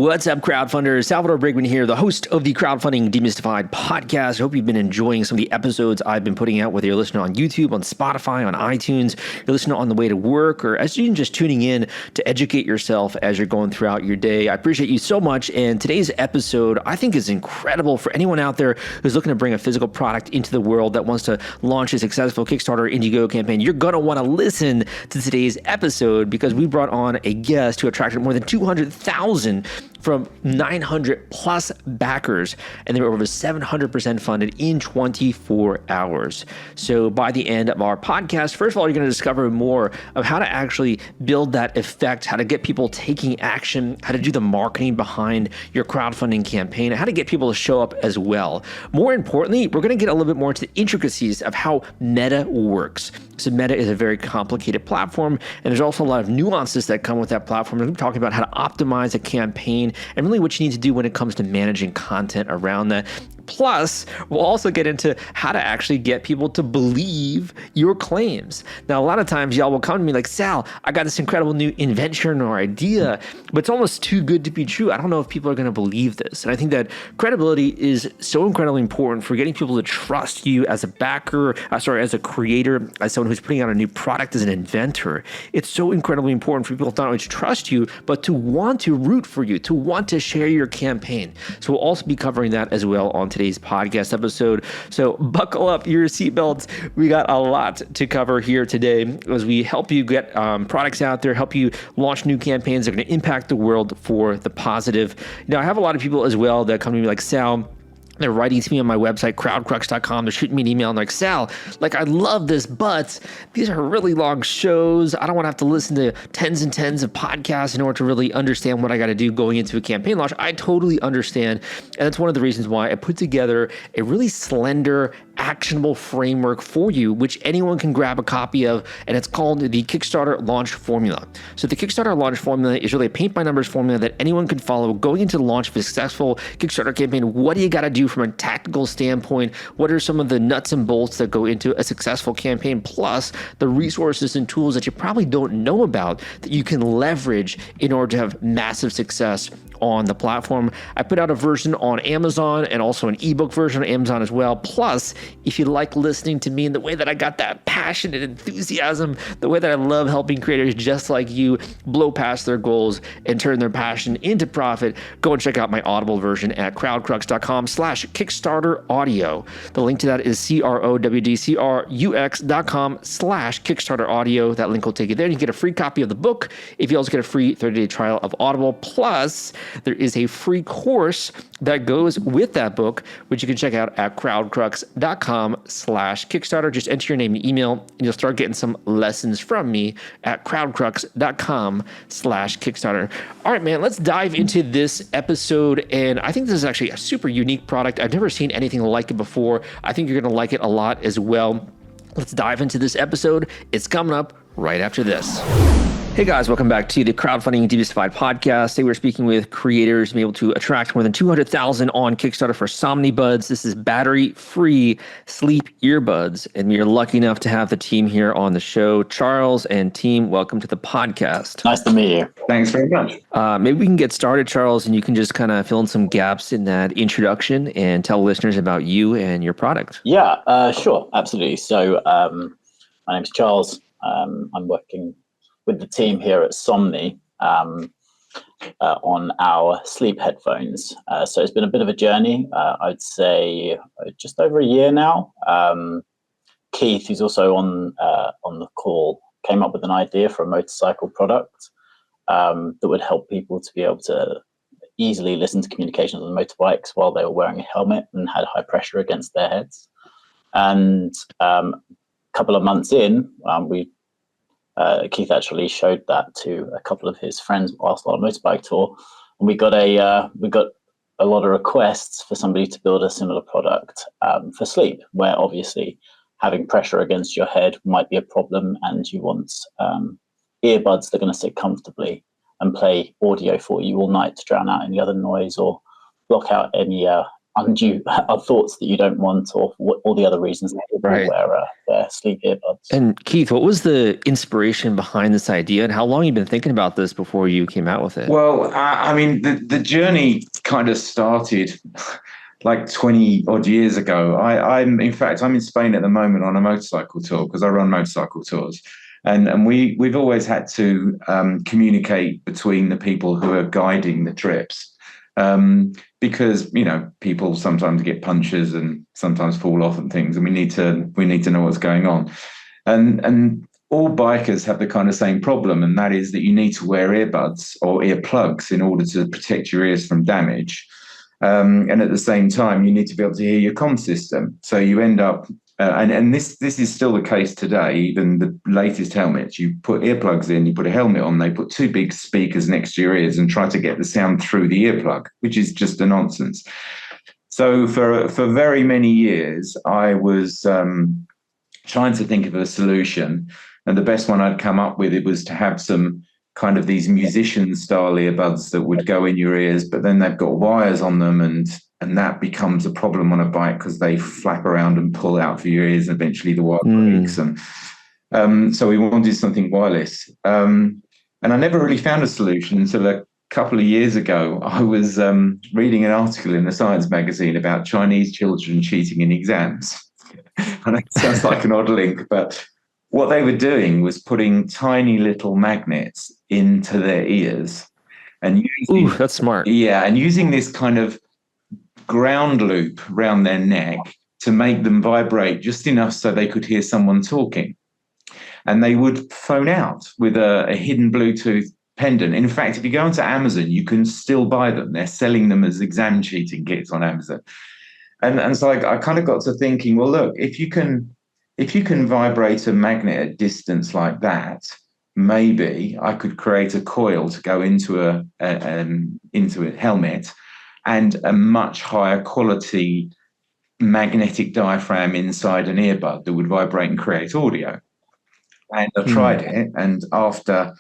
What's up, crowdfunders? Salvador Briggman here, the host of the Crowdfunding Demystified podcast. I hope you've been enjoying some of the episodes I've been putting out, whether you're listening on YouTube, on Spotify, on iTunes, you're listening on the way to work, or as you're just tuning in to educate yourself as you're going throughout your day. I appreciate you so much. And today's episode, I think, is incredible for anyone out there who's looking to bring a physical product into the world that wants to launch a successful Kickstarter Indiegogo campaign. You're going to want to listen to today's episode because we brought on a guest who attracted more than 200,000 from 900 plus backers, and they were over 700% funded in 24 hours. So by the end of our podcast, first of all, you're going to discover more of how to actually build that effect, how to get people taking action, how to do the marketing behind your crowdfunding campaign, and how to get people to show up as well. More importantly, we're going to get a little bit more into the intricacies of how Meta works. So Meta is a very complicated platform, and there's also a lot of nuances that come with that platform. We're talking about how to optimize a campaign and really what you need to do when it comes to managing content around that. Plus, we'll also get into how to actually get people to believe your claims. Now, a lot of times y'all will come to me like, Sal, I got this incredible new invention or idea, but it's almost too good to be true. I don't know if people are going to believe this. And I think that credibility is so incredibly important for getting people to trust you as a backer, as a creator, as someone who's putting out a new product, as an inventor. It's so incredibly important for people to not only trust you, but to want to root for you, to want to share your campaign. So we'll also be covering that as well on today's podcast episode. So buckle up your seatbelts. We got a lot to cover here today as we help you get products out there, help you launch new campaigns that are going to impact the world for the positive. Now, I have a lot of people as well that come to me like, Sal, they're writing to me on my website, crowdcrux.com. They're shooting me an email and they're like, Sal, I love this, but these are really long shows. I don't want to have to listen to tens and tens of podcasts in order to really understand what I got to do going into a campaign launch. I totally understand. And that's one of the reasons why I put together a really slender, actionable framework for you, which anyone can grab a copy of, and it's called the Kickstarter Launch Formula. So the Kickstarter Launch Formula is really a paint-by-numbers formula that anyone can follow going into the launch of a successful Kickstarter campaign. What do you got to do from a tactical standpoint? What are some of the nuts and bolts that go into a successful campaign, plus the resources and tools that you probably don't know about that you can leverage in order to have massive success on the platform. I put out a version on Amazon and also an ebook version on Amazon as well. Plus, if you like listening to me and the way that I got that passion and enthusiasm, the way that I love helping creators just like you blow past their goals and turn their passion into profit, go and check out my Audible version at crowdcrux.com/Kickstarter audio. The link to that is crowdcrux.com/Kickstarter audio. That link will take you there. You can get a free copy of the book if you also get a free 30-day trial of Audible. Plus, there is a free course that goes with that book, which you can check out at crowdcrux.com/Kickstarter. Just enter your name and email, and you'll start getting some lessons from me at crowdcrux.com/Kickstarter. All right, man, let's dive into this episode. And I think this is actually a super unique product. I've never seen anything like it before. I think you're going to like it a lot as well. Let's dive into this episode. It's coming up right after this. Hey guys, welcome back to the Crowdfunding Demystified podcast. Today we're speaking with creators to be able to attract more than 200,000 on Kickstarter for SomniBuds. This is battery-free sleep earbuds, and we are lucky enough to have the team here on the show. Charles and team, welcome to the podcast. Nice to meet you. Thanks very much. Maybe we can get started, Charles, and you can just kind of fill in some gaps in that introduction and tell listeners about you and your product. Yeah, sure, absolutely. So my name's Charles. I'm working with the team here at Somni on our sleep headphones. So it's been a bit of a journey. I'd say just over a year now. Keith, who's also on the call, came up with an idea for a motorcycle product that would help people to be able to easily listen to communications on motorbikes while they were wearing a helmet and had high pressure against their heads. And a couple of months in, Keith actually showed that to a couple of his friends whilst on a motorbike tour, and we got a lot of requests for somebody to build a similar product for sleep, where obviously having pressure against your head might be a problem, and you want earbuds that are going to sit comfortably and play audio for you all night to drown out any other noise or block out any undue thoughts that you don't want, or all the other reasons that people wear sleep earbuds. And Keith, what was the inspiration behind this idea, and how long have you been thinking about this before you came out with it? Well, I mean, the journey kind of started like 20 odd years ago. I'm in Spain at the moment on a motorcycle tour, because I run motorcycle tours. And we've always had to communicate between the people who are guiding the trips. Because people sometimes get punctures and sometimes fall off and things, and we need to know what's going on. And all bikers have the kind of same problem, and that is that you need to wear earbuds or earplugs in order to protect your ears from damage. And at the same time, you need to be able to hear your comm system. So you end up, and this is still the case today. Even the latest helmets, you put earplugs in, you put a helmet on, they put two big speakers next to your ears and try to get the sound through the earplug, which is just a nonsense. So for very many years, I was trying to think of a solution, and the best one I'd come up with, it was to have some kind of these musician style earbuds that would go in your ears, but then they've got wires on them, and that becomes a problem on a bike because they flap around and pull out for your ears, and eventually the wire breaks. And so we wanted something wireless. And I never really found a solution until a couple of years ago. I was reading an article in a science magazine about Chinese children cheating in exams. And it sounds like an odd link, but what they were doing was putting tiny little magnets into their ears, and that's smart. Yeah, and using this kind of ground loop around their neck to make them vibrate just enough so they could hear someone talking. And they would phone out with a hidden Bluetooth pendant. In fact, if you go onto Amazon, you can still buy them. They're selling them as exam cheating kits on Amazon. And so I kind of got to thinking, well, look, if you can vibrate a magnet at distance like that, maybe I could create a coil to go into a helmet, and a much higher quality magnetic diaphragm inside an earbud that would vibrate and create audio. And I tried it, and after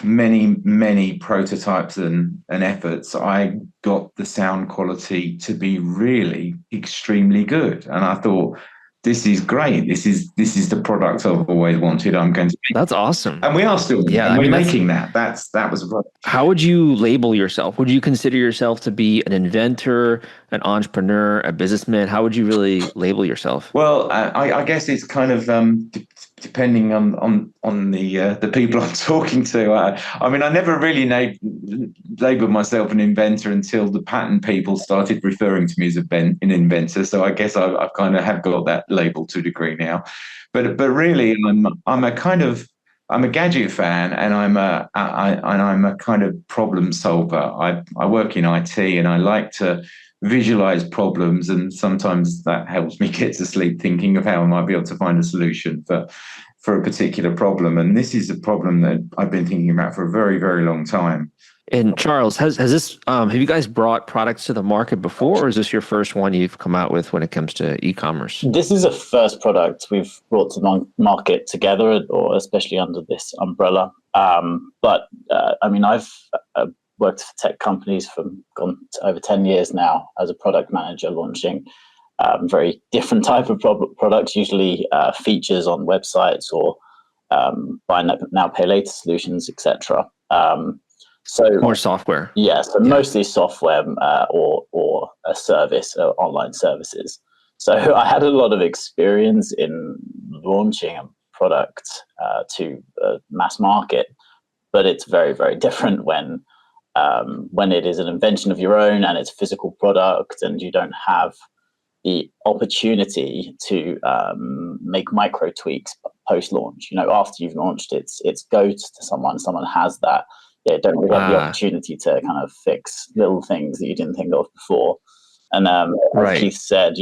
many prototypes and efforts, I got the sound quality to be really extremely good. And I thought, this is great. This is the product I've always wanted. I'm going to make. That's awesome. And we are still making that. That was a product. How would you label yourself? Would you consider yourself to be an inventor, an entrepreneur, a businessman? How would you really label yourself? Well, I guess it's kind of depending on the people I'm talking to. I mean, I never really labeled myself an inventor until the patent people started referring to me as an inventor. So I guess I've kind of have got that label to a degree now. But really, I'm a gadget fan, and I'm a kind of problem solver. I work in IT, and I like to visualize problems, and sometimes that helps me get to sleep thinking of how I might be able to find a solution for a particular problem. And this is a problem that I've been thinking about for a very, very long time. And Charles, has this have you guys brought products to the market before, or is this your first one you've come out with when it comes to e-commerce? This is a first product we've brought to the market together, or especially under this umbrella. But I mean, I've worked for tech companies for gone to over 10 years now as a product manager, launching very different type of products, usually features on websites or buy now pay later solutions, etc. More software. Yeah, so mostly software or a service, or online services. So I had a lot of experience in launching a product to mass market, but it's very, very different when it is an invention of your own and it's a physical product, and you don't have the opportunity to make micro tweaks post-launch. After you've launched, it's go to someone has that. Don't really have the opportunity to kind of fix little things that you didn't think of before. And as Keith said,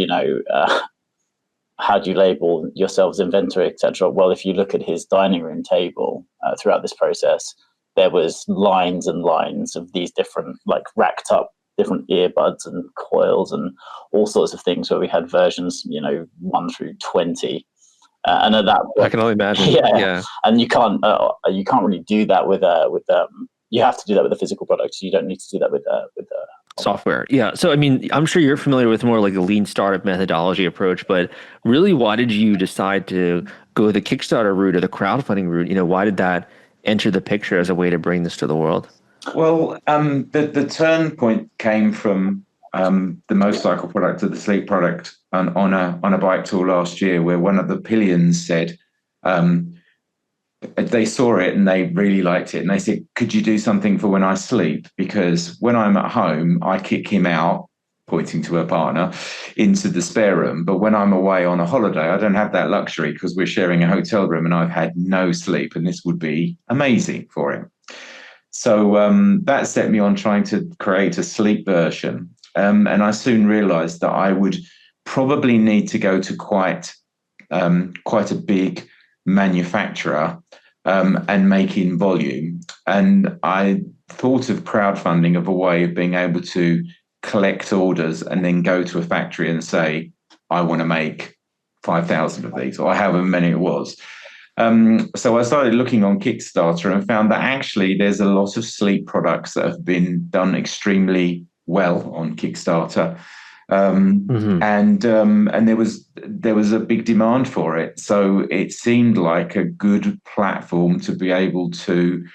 how do you label yourself as inventor, etc.? Well, if you look at his dining room table throughout this process, there was lines and lines of these different, like, racked up different earbuds and coils and all sorts of things, where we had versions, 1 through 20. And at that point, I can only imagine. Yeah. And you can't really do that with you have to do that with a physical product. So you don't need to do that with Software. Yeah. So, I mean, I'm sure you're familiar with more like the lean startup methodology approach, but really, why did you decide to go the Kickstarter route or the crowdfunding route? Why did that enter the picture as a way to bring this to the world? Well, the turn point came from the motorcycle product or the sleep product on a bike tour last year, where one of the pillions said they saw it and they really liked it, and they said, "Could you do something for when I sleep? Because when I'm at home, I kick him out." Pointing to her partner, into the spare room. But when I'm away on a holiday, I don't have that luxury because we're sharing a hotel room and I've had no sleep, and this would be amazing for him. So that set me on trying to create a sleep version. And I soon realized that I would probably need to go to quite a big manufacturer and make in volume. And I thought of crowdfunding of a way of being able to collect orders and then go to a factory and say, I want to make 5,000 of these, or however many it was. So I started looking on Kickstarter and found that actually there's a lot of sleep products that have been done extremely well on Kickstarter. And there was a big demand for it. So it seemed like a good platform to be able to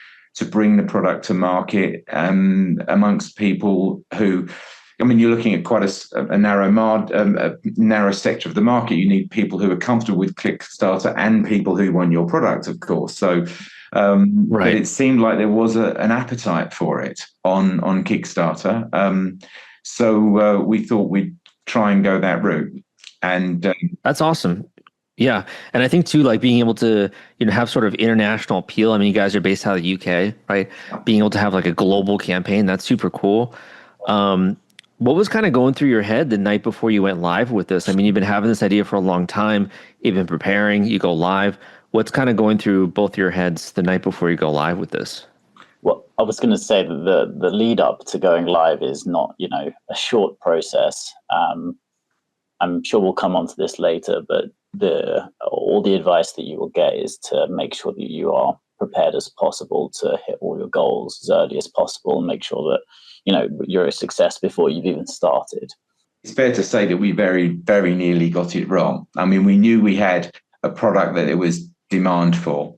bring the product to market amongst people who, I mean, you're looking at quite a narrow sector of the market. You need people who are comfortable with Kickstarter and people who want your product, of course. So, but it seemed like there was an appetite for it on Kickstarter. So we thought we'd try and go that route. And that's awesome. Yeah. And I think too, like being able to, have sort of international appeal. I mean, you guys are based out of the UK, right? Being able to have like a global campaign, that's super cool. What was kind of going through your head the night before you went live with this? I mean, you've been having this idea for a long time, you've been preparing, you go live. What's kind of going through both your heads the night before you go live with this? Well, I was going to say that the lead up to going live is not, a short process. I'm sure we'll come onto this later, but all the advice that you will get is to make sure that you are prepared as possible to hit all your goals as early as possible and make sure that, you're a success before you've even started. It's fair to say that we very, very nearly got it wrong. I mean, we knew we had a product that there was demand for.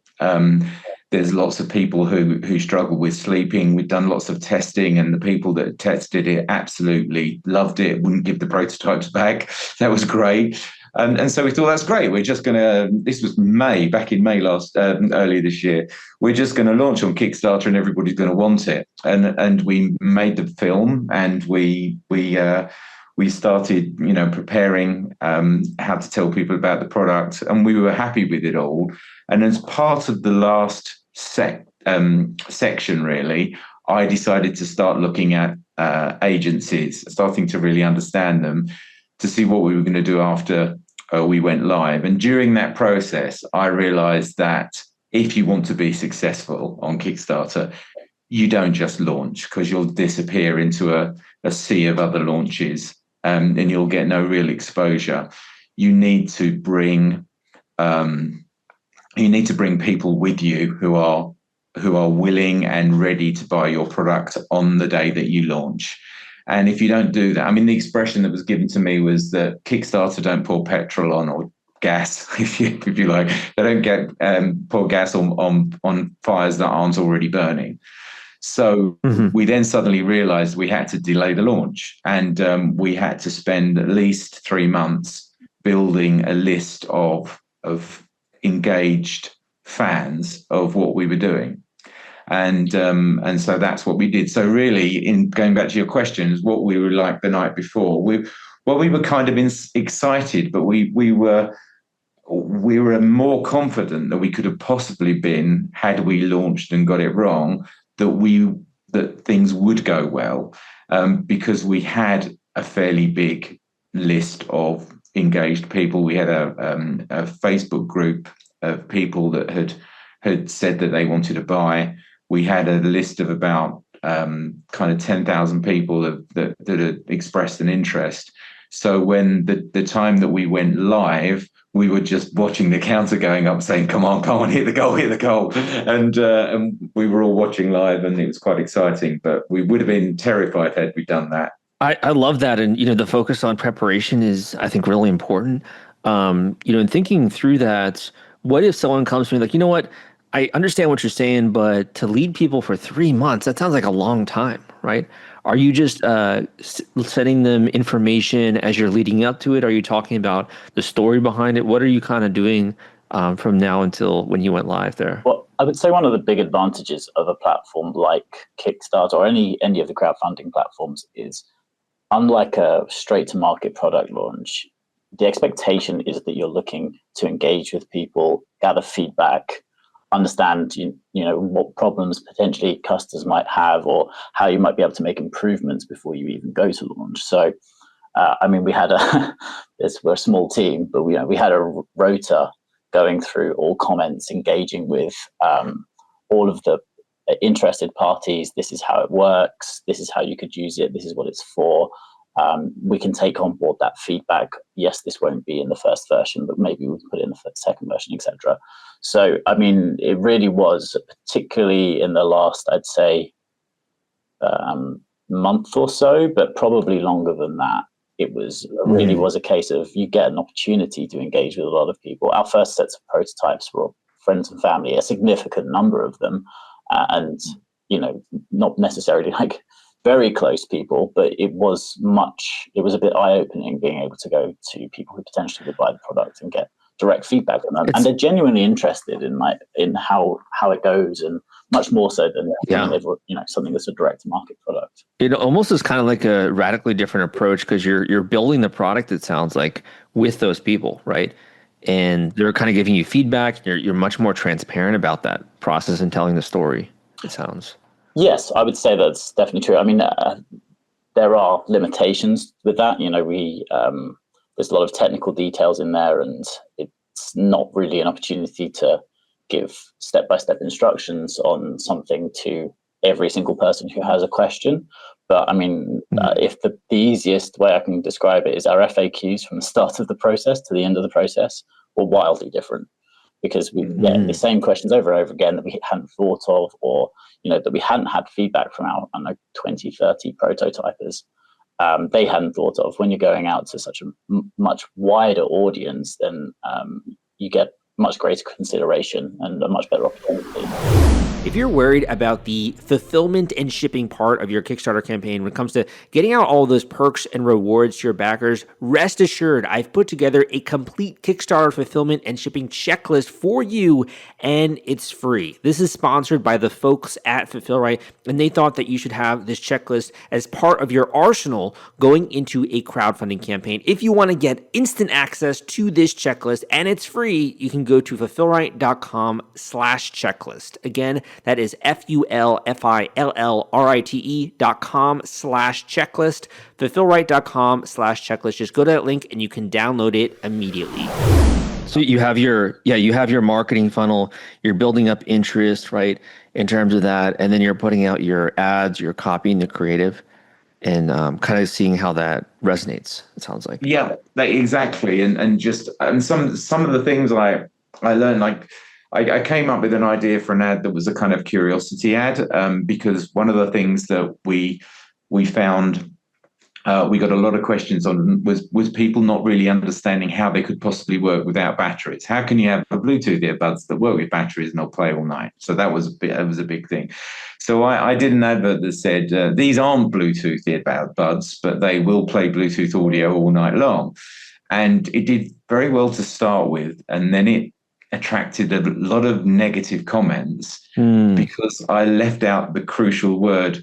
There's lots of people who struggle with sleeping. We've done lots of testing, and the people that tested it absolutely loved it, wouldn't give the prototypes back. That was great. And so we thought, that's great. We're just going to, this was back in May earlier this year. We're just going to launch on Kickstarter and everybody's going to want it. And we made the film, and we started, preparing how to tell people about the product, and we were happy with it all. And as part of the last section, really, I decided to start looking at agencies, starting to really understand them, to see what we were going to do after we went live. And during that process, I realized that if you want to be successful on Kickstarter, you don't just launch, because you'll disappear into a sea of other launches, and you'll get no real exposure. You need to bring people with you who are willing and ready to buy your product on the day that you launch. And if you don't do that, I mean, the expression that was given to me was that Kickstarter don't pour petrol on, or gas, if you like. They don't pour gas on fires that aren't already burning. So we then suddenly realized we had to delay the launch, and we had to spend at least 3 months building a list of engaged fans of what we were doing. And so that's what we did. So really, in going back to your questions, what we were like the night before, we were kind of excited, but we were more confident than we could have possibly been had we launched and got it wrong, that things would go well, because we had a fairly big list of engaged people. We had a Facebook group of people that had said that they wanted to buy. We had a list of about kind of 10,000 people that had expressed an interest. So when the time that we went live, we were just watching the counter going up, saying, come on, hit the goal. And we were all watching live, and it was quite exciting, but we would have been terrified had we done that. I love that. And, the focus on preparation is, I think, really important. In thinking through that, what if someone comes to me like, you know what, I understand what you're saying, but to lead people for 3 months, that sounds like a long time, right? Are you just sending them information as you're leading up to it? Are you talking about the story behind it? What are you kind of doing from now until when you went live there? Well, I would say one of the big advantages of a platform like Kickstarter or any of the crowdfunding platforms is, unlike a straight to market product launch, the expectation is that you're looking to engage with people, gather feedback, understand what problems potentially customers might have, or how you might be able to make improvements before you even go to launch. So we had we're a small team, but we had a rota going through all comments, engaging with all of the interested parties. This is how it works, this is how you could use it, this is what it's for. We can take on board that feedback. Yes, this won't be in the first version, but maybe we can put it in the second version, etc. So, it really was, particularly in the last, I'd say, month or so, but probably longer than that. It was really was a case of you get an opportunity to engage with a lot of people. Our first sets of prototypes were friends and family, a significant number of them, and not necessarily like very close people, but it was a bit eye-opening being able to go to people who potentially would buy the product and get direct feedback from them. And they're genuinely interested in how it goes, and much more so than something that's a direct to market product. It almost is kind of like a radically different approach, because you're building the product, it sounds like, with those people, right? And they're kind of giving you feedback. You're much more transparent about that process and telling the story, it sounds. Yes, I would say that's definitely true. There are limitations with that. There's a lot of technical details in there, and it's not really an opportunity to give step-by-step instructions on something to every single person who has a question. But if the easiest way I can describe it is, our FAQs from the start of the process to the end of the process were wildly different, because we get the same questions over and over again that we hadn't thought of, or that we hadn't had feedback from our 20, 30 prototypers. They hadn't thought of. When you're going out to such a much wider audience, then you get much greater consideration and a much better opportunity. If you're worried about the fulfillment and shipping part of your Kickstarter campaign when it comes to getting out all those perks and rewards to your backers, rest assured, I've put together a complete Kickstarter fulfillment and shipping checklist for you, and it's free. This is sponsored by the folks at Fulfillrite, and they thought that you should have this checklist as part of your arsenal going into a crowdfunding campaign. If you want to get instant access to this checklist, and it's free, you can go to fulfillrite.com/checklist. Again, that is fulfillrite.com/checklist, fulfillrite.com/checklist. Just go to that link and you can download it immediately. So you have your marketing funnel, you're building up interest, right, in terms of that, and then you're putting out your ads, you're copying the creative, and kind of seeing how that resonates, it sounds like. Yeah, exactly. And some of the things I learned, like I came up with an idea for an ad that was a kind of curiosity ad, because one of the things that we found we got a lot of questions on was people not really understanding how they could possibly work without batteries. How can you have a Bluetooth earbuds that work with batteries and they'll play all night? So that was a big thing. So I did an advert that said, these aren't Bluetooth earbuds, but they will play Bluetooth audio all night long. And it did very well to start with, and then it attracted a lot of negative comments because I left out the crucial word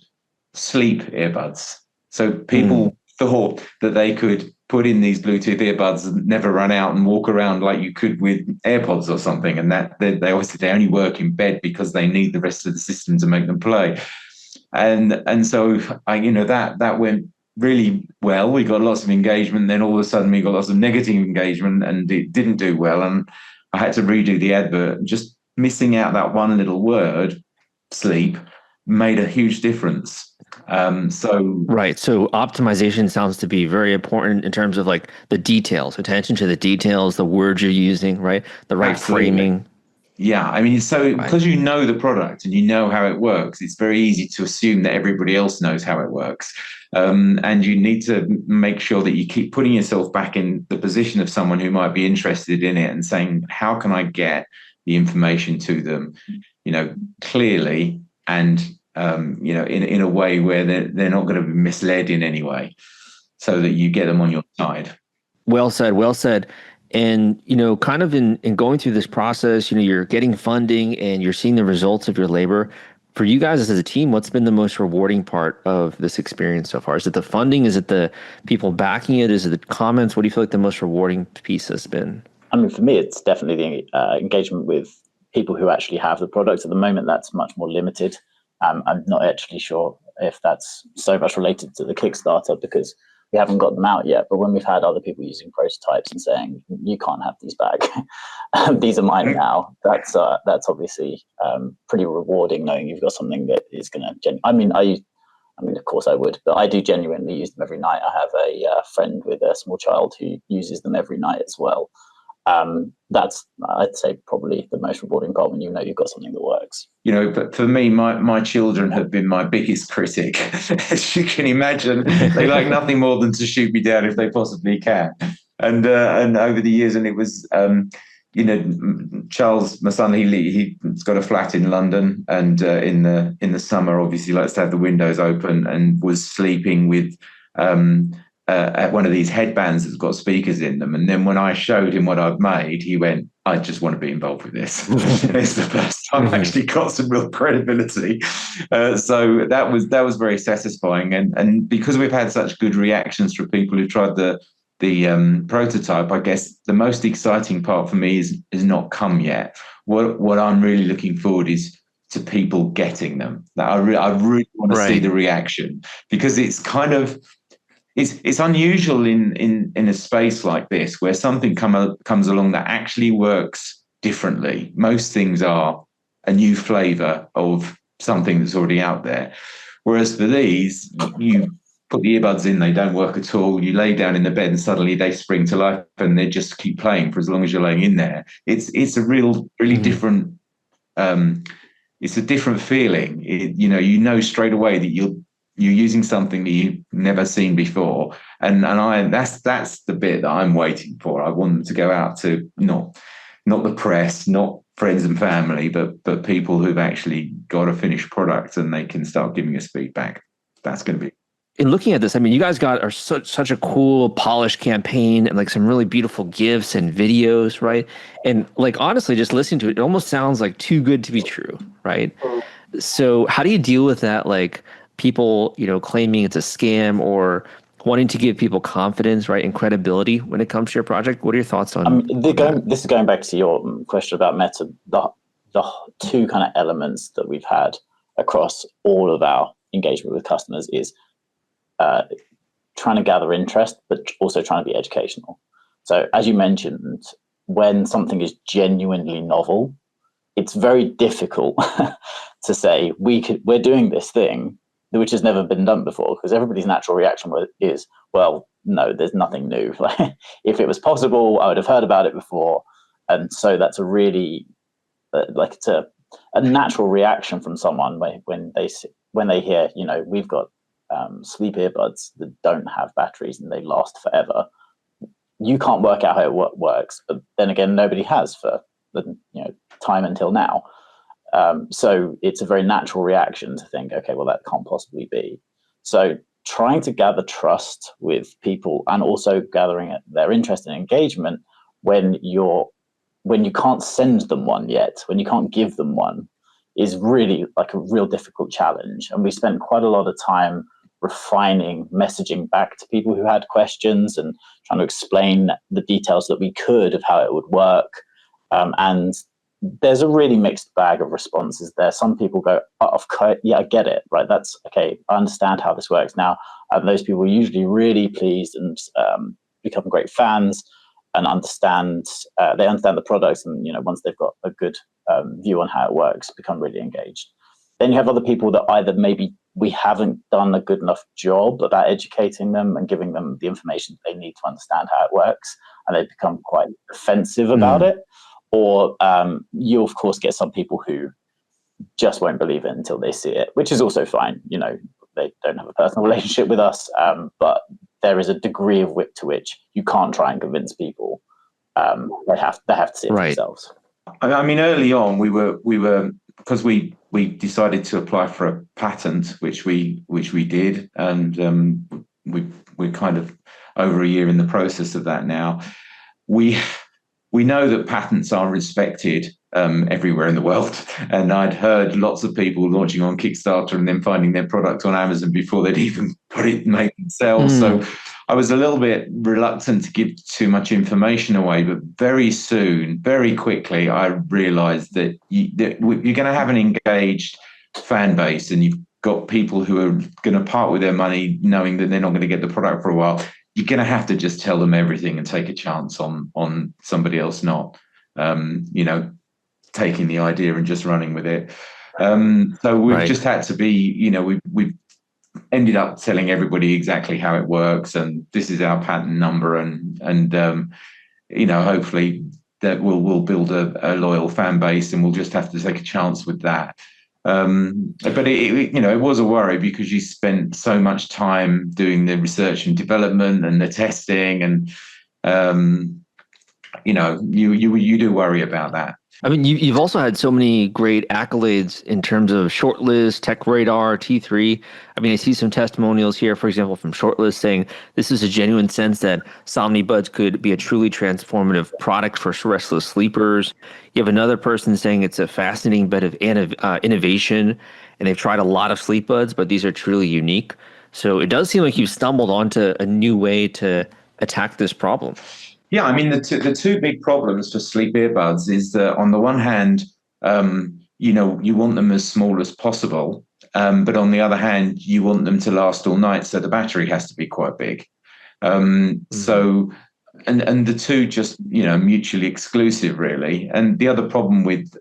sleep earbuds. So people thought that they could put in these Bluetooth earbuds and never run out and walk around like you could with AirPods or something, and that they only work in bed because they need the rest of the system to make them play. And so that went really well. We got lots of engagement. Then all of a sudden we got lots of negative engagement, and it didn't do well. And I had to redo the advert. Just missing out that one little word, sleep, made a huge difference. So Right. So optimization sounds to be very important in terms of like the details, attention to the details, the words you're using, right? The right absolutely. framing. Yeah, I mean, so Right. because you know the product and you know how it works, it's very easy to assume that everybody else knows how it works. And you need to make sure that you keep putting yourself back in the position of someone who might be interested in it and saying, how can I get the information to them, clearly and, in a way where they're not going to be misled in any way so that you get them on your side. Well said. Well said. And, kind of in going through this process, you're getting funding and you're seeing the results of your labor. For you guys as a team, what's been the most rewarding part of this experience so far? Is it the funding? Is it the people backing it? Is it the comments? What do you feel like the most rewarding piece has been? I mean, for me, it's definitely the engagement with people who actually have the product. At the moment, that's much more limited. I'm not actually sure if that's so much related to the Kickstarter because we haven't got them out yet. But when we've had other people using prototypes and saying, you can't have these back, these are mine now, that's obviously pretty rewarding knowing you've got something that is going to I mean, of course I would, but I do genuinely use them every night. I have a friend with a small child who uses them every night as well. That's, I'd say, probably the most rewarding part when you know you've got something that works. But for me, my children have been my biggest critic. As you can imagine, they like nothing more than to shoot me down if they possibly can. And over the years, and it was, Charles, my son, he's got a flat in London, and in the summer, obviously, likes to have the windows open, and was sleeping with at one of these headbands that's got speakers in them. And then when I showed him what I've made, he went, I just want to be involved with this. It's the first time I actually got some real credibility. So that was very satisfying. And because we've had such good reactions from people who tried the prototype, I guess the most exciting part for me is not come yet. What I'm really looking forward is to people getting them. I really want to see the reaction, because it's kind of, it's unusual in a space like this where something comes along that actually works differently. Most things are a new flavor of something that's already out there. Whereas for these, you put the earbuds in, they don't work at all. You lay down in the bed and suddenly they spring to life and they just keep playing for as long as you're laying in there. It's a really different, it's a different feeling. You know straight away that you're using something that you've never seen before, and that's the bit that I'm waiting for. I want them to go out to not the press, not friends and family, but people who've actually got a finished product and they can start giving us feedback. That's going to be. In looking at this, I mean, you guys are such a cool, polished campaign and like some really beautiful gifs and videos, right? And like honestly, just listening to it, it almost sounds like too good to be true, right? So how do you deal with that? Like people, claiming it's a scam or wanting to give people confidence, right, and credibility when it comes to your project. What are your thoughts on? This is going back to your question about meta. The two kind of elements that we've had across all of our engagement with customers is trying to gather interest, but also trying to be educational. So as you mentioned, when something is genuinely novel, it's very difficult to say we're doing this thing which has never been done before, because everybody's natural reaction is, well, no, there's nothing new. Like, if it was possible, I would have heard about it before. And so that's a really it's a natural reaction from someone when they hear, we've got sleep earbuds that don't have batteries and they last forever. You can't work out how it works, but then again, nobody has for the time until now. So it's a very natural reaction to think, okay, well, that can't possibly be. So trying to gather trust with people and also gathering their interest and engagement when you can't send them one yet, when you can't give them one, is really like a real difficult challenge. And we spent quite a lot of time refining messaging back to people who had questions and trying to explain the details that we could of how it would work. And there's a really mixed bag of responses there. Some people go, yeah, I get it, right? That's okay. I understand how this works now. And those people are usually really pleased and become great fans and understand the products. And, once they've got a good view on how it works, become really engaged. Then you have other people that either maybe we haven't done a good enough job about educating them and giving them the information they need to understand how it works, and they become quite defensive about it. Or you, of course, get some people who just won't believe it until they see it, which is also fine. You know, they don't have a personal relationship with us, but there is a degree of wit to which you can't try and convince people. They have to see it for themselves. I mean, early on, we were because we decided to apply for a patent, which we did, and we're kind of over a year in the process of that now. We know that patents are respected everywhere in the world, and I'd heard lots of people launching on Kickstarter and then finding their product on Amazon before they'd even got it made and sell. So I was a little bit reluctant to give too much information away, but very soon, very quickly, I realized that you're going to have an engaged fan base, and you've got people who are going to part with their money knowing that they're not going to get the product for a while. You're going to have to just tell them everything and take a chance on somebody else not, taking the idea and just running with it. So we've just had to be, we've ended up telling everybody exactly how it works, and this is our patent number, and hopefully that we'll build a loyal fan base, and we'll just have to take a chance with that. But it was a worry, because you spent so much time doing the research and development and the testing, and you do worry about that. I mean, you've also had so many great accolades in terms of Shortlist, Tech Radar, T3. I mean, I see some testimonials here, for example, from Shortlist saying this is a genuine sense that SomniBuds could be a truly transformative product for restless sleepers. You have another person saying it's a fascinating bit of innovation, and they've tried a lot of sleep buds, but these are truly unique. So it does seem like you've stumbled onto a new way to attack this problem. Yeah, I mean, the two big problems for sleep earbuds is that on the one hand, you want them as small as possible, but on the other hand, you want them to last all night, so the battery has to be quite big. So, and the two just mutually exclusive, really. And the other problem with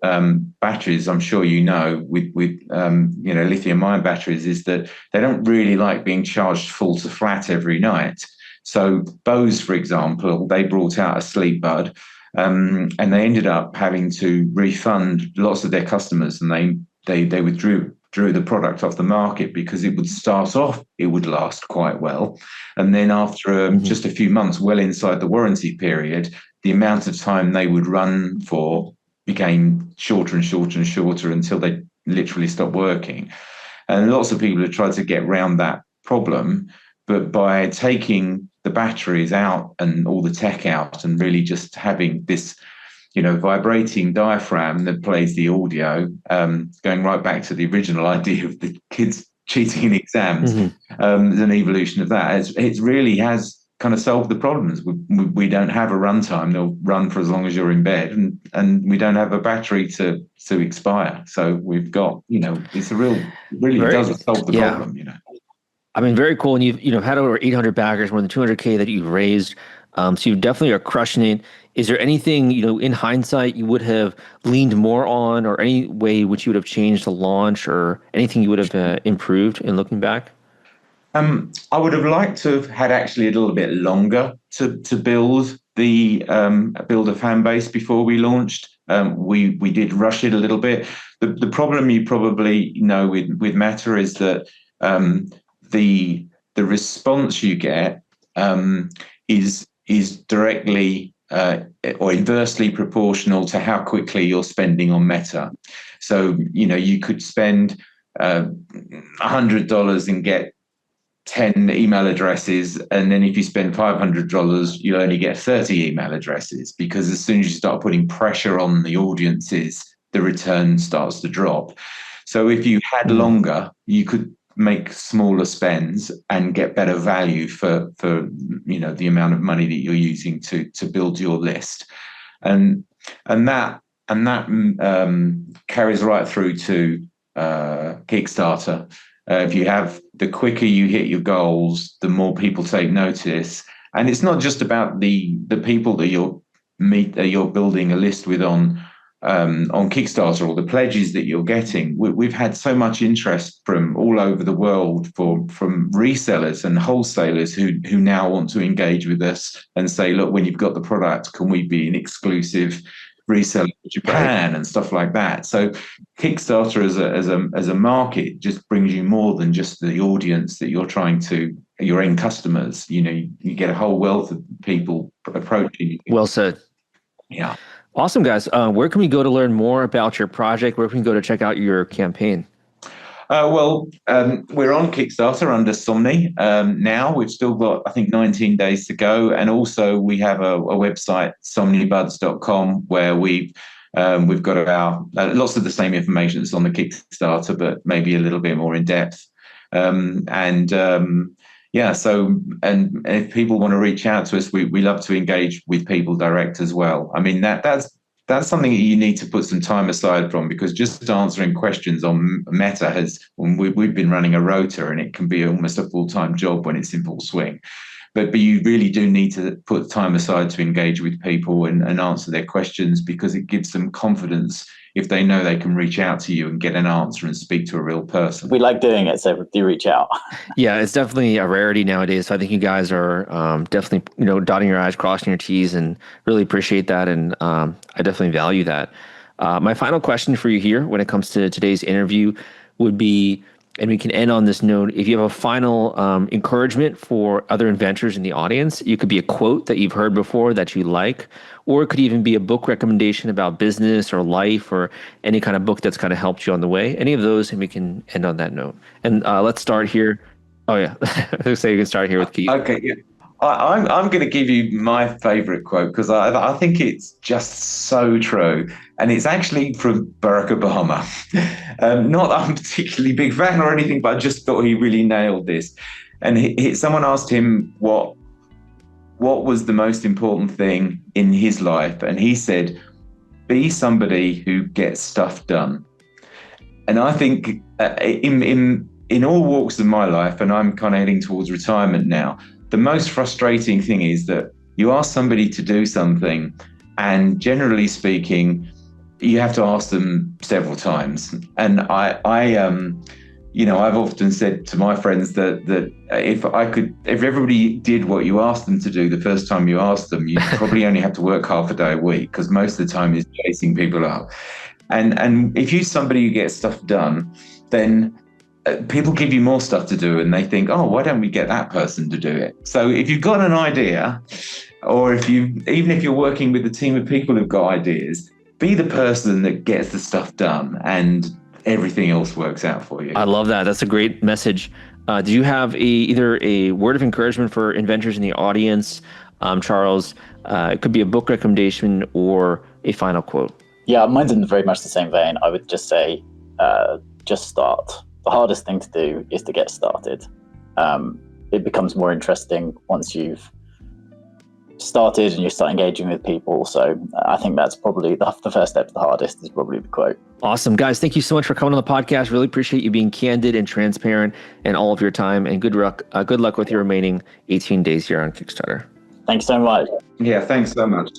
batteries, I'm sure with lithium-ion batteries, is that they don't really like being charged full to flat every night. So Bose, for example, they brought out a sleep bud, and they ended up having to refund lots of their customers, and they withdrew the product off the market because it would start off, it would last quite well. And then after just a few months, well inside the warranty period, the amount of time they would run for became shorter and shorter and shorter until they literally stopped working. And lots of people have tried to get around that problem, but by taking the batteries out and all the tech out, and really just having this, vibrating diaphragm that plays the audio, going right back to the original idea of the kids cheating in exams, there's an evolution of that. It really has kind of solved the problems. We don't have a runtime; they'll run for as long as you're in bed, and we don't have a battery to expire. So we've got, it's really does solve the problem. I mean, very cool. And you've had over 800 backers, more than 200K that you've raised. So you definitely are crushing it. Is there anything, in hindsight, you would have leaned more on, or any way which you would have changed the launch, or anything you would have improved in looking back? I would have liked to have had actually a little bit longer to build a fan base before we launched. We did rush it a little bit. The problem you probably know with Meta is that the response you get is directly or inversely proportional to how quickly you're spending on Meta. So you could spend $100 and get 10 email addresses, and then if you spend $500, you'll only get 30 email addresses, because as soon as you start putting pressure on the audiences, the return starts to drop. So if you had longer, you could make smaller spends and get better value for the amount of money that you're using to build your list, and that carries right through to Kickstarter. If you have, the quicker you hit your goals, the more people take notice. And it's not just about the people that you're building a list with on on Kickstarter or the pledges that you're getting, we've had so much interest from all over the world from resellers and wholesalers who now want to engage with us and say, look, when you've got the product, can we be an exclusive reseller in Japan and stuff like that? So Kickstarter as a market just brings you more than just the audience that you're trying to, your end customers. You get a whole wealth of people approaching you. Well said. Yeah. Awesome, guys. Where can we go to learn more about your project? Where can we go to check out your campaign? We're on Kickstarter under Somni now. We've still got, I think, 19 days to go. And also we have a website, SomniBuds.com, where we've got our lots of the same information that's on the Kickstarter, but maybe a little bit more in depth. So if people want to reach out to us, we love to engage with people direct as well. I mean, that's something that you need to put some time aside from, because just answering questions on Meta we've been running a rota, and it can be almost a full-time job when it's in full swing. But you really do need to put time aside to engage with people and answer their questions, because it gives them confidence if they know they can reach out to you and get an answer and speak to a real person. We like doing it, so do reach out. Yeah, it's definitely a rarity nowadays. So I think you guys are definitely, dotting your I's, crossing your T's, and really appreciate that. And I definitely value that. My final question for you here when it comes to today's interview would be, and we can end on this note, if you have a final encouragement for other inventors in the audience, it could be a quote that you've heard before that you like, or it could even be a book recommendation about business or life, or any kind of book that's kind of helped you on the way. Any of those, and we can end on that note. And let's start here. Oh yeah, so you can start here with Keith. Okay, yeah. I'm going to give you my favorite quote, because I think it's just so true. And it's actually from Barack Obama. Not that I'm a particularly big fan or anything, but I just thought he really nailed this. And someone asked him what was the most important thing in his life. And he said, be somebody who gets stuff done. And I think in all walks of my life, and I'm kind of heading towards retirement now, the most frustrating thing is that you ask somebody to do something, and generally speaking, you have to ask them several times. And I've often said to my friends that if everybody did what you asked them to do the first time you asked them, you probably only have to work half a day a week, because most of the time is chasing people up. And if you're somebody who gets stuff done, then people give you more stuff to do, and they think, oh, why don't we get that person to do it? So if you've got an idea, or even if you're working with a team of people who've got ideas, be the person that gets the stuff done, and everything else works out for you. I love that. That's a great message. Do you have either a word of encouragement for inventors in the audience, Charles? It could be a book recommendation or a final quote. Yeah, mine's in very much the same vein. I would just say, just start. The hardest thing to do is to get started. It becomes more interesting once you've started and you start engaging with people. So I think that's probably the first step. The hardest is probably the quote. Awesome. Guys, thank you so much for coming on the podcast. Really appreciate you being candid and transparent and all of your time, and good luck with your remaining 18 days here on Kickstarter. Thanks so much. Yeah, thanks so much.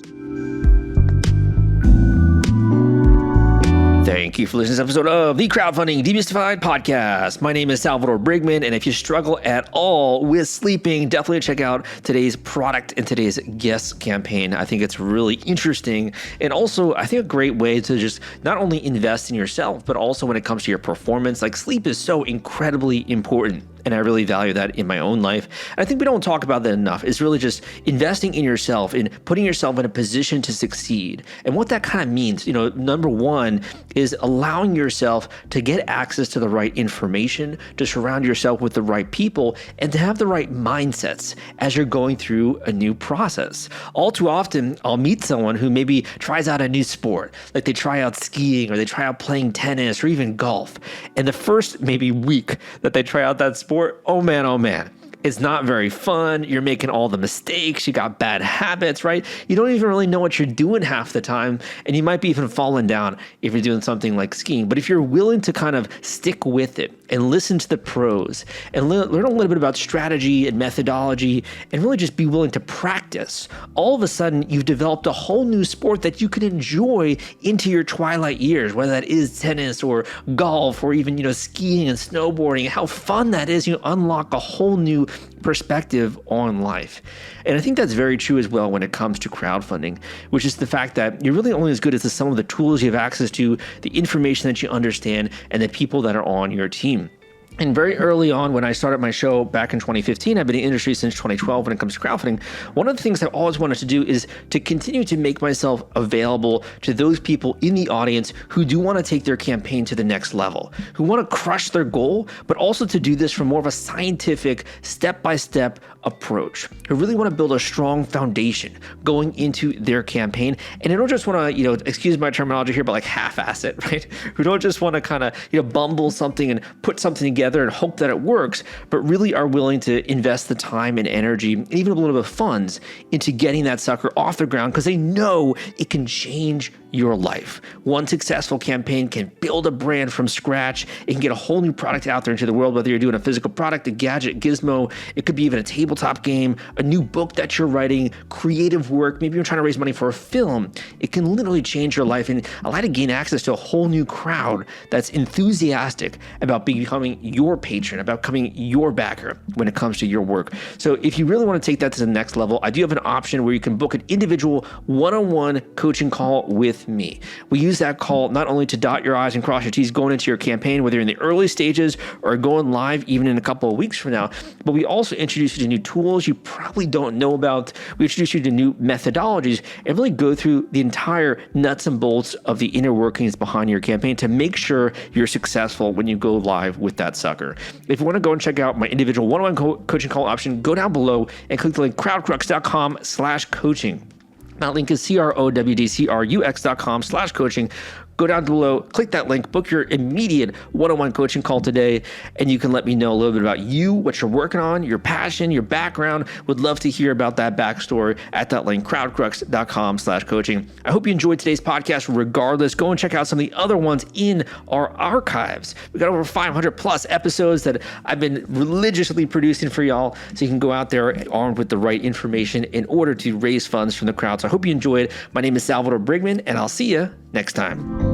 Thank you for listening to this episode of the Crowdfunding Demystified Podcast. My name is Salvador Briggman, and if you struggle at all with sleeping, definitely check out today's product and today's guest campaign. I think it's really interesting, and also I think a great way to just not only invest in yourself, but also when it comes to your performance. Like, sleep is so incredibly important, and I really value that in my own life. And I think we don't talk about that enough. It's really just investing in yourself and putting yourself in a position to succeed. And what that kind of means, number one is allowing yourself to get access to the right information, to surround yourself with the right people, and to have the right mindsets as you're going through a new process. All too often, I'll meet someone who maybe tries out a new sport, like they try out skiing or they try out playing tennis or even golf. And the first maybe week that they try out that sport, oh man, It's not very fun. You're making all the mistakes. You got bad habits, right? You don't even really know what you're doing half the time. And you might be even falling down if you're doing something like skiing. But if you're willing to kind of stick with it and listen to the pros and learn a little bit about strategy and methodology and really just be willing to practice, all of a sudden you've developed a whole new sport that you can enjoy into your twilight years, whether that is tennis or golf or even, skiing and snowboarding. How fun that is. You unlock a whole new perspective on life. And I think that's very true as well when it comes to crowdfunding, which is the fact that you're really only as good as the sum of the tools you have access to, the information that you understand, and the people that are on your team. And very early on, when I started my show back in 2015, I've been in the industry since 2012 when it comes to crowdfunding. One of the things I always wanted to do is to continue to make myself available to those people in the audience who do want to take their campaign to the next level, who want to crush their goal, but also to do this from more of a scientific, step-by-step approach, who really want to build a strong foundation going into their campaign. And they don't just want to, excuse my terminology here, but like half-ass it, right? Who don't just want to kind of, bumble something and put something together and hope that it works, but really are willing to invest the time and energy and even a little bit of funds into getting that sucker off the ground because they know it can change your life. One successful campaign can build a brand from scratch. It can get a whole new product out there into the world, whether you're doing a physical product, a gadget, gizmo, it could be even a tabletop game, a new book that you're writing, creative work, maybe you're trying to raise money for a film. It can literally change your life and allow you to gain access to a whole new crowd that's enthusiastic about becoming your patron, about becoming your backer when it comes to your work. So if you really want to take that to the next level, I do have an option where you can book an individual one-on-one coaching call with me. We use that call not only to dot your I's and cross your T's going into your campaign, whether you're in the early stages or going live even in a couple of weeks from now, but we also introduce you to new tools you probably don't know about. We introduce you to new methodologies and really go through the entire nuts and bolts of the inner workings behind your campaign to make sure you're successful when you go live with that sucker. If you want to go and check out my individual one-on-one coaching call option, go down below and click the link crowdcrux.com/coaching. That link is crowdcrux.com/coaching. Go down below, click that link, book your immediate one-on-one coaching call today, and you can let me know a little bit about you, what you're working on, your passion, your background. Would love to hear about that backstory at that link, crowdcrux.com/coaching. I hope you enjoyed today's podcast. Regardless, go and check out some of the other ones in our archives. We got over 500 plus episodes that I've been religiously producing for y'all, so you can go out there armed with the right information in order to raise funds from the crowd. So I hope you enjoyed. My name is Salvador Briggman, and I'll see you next time.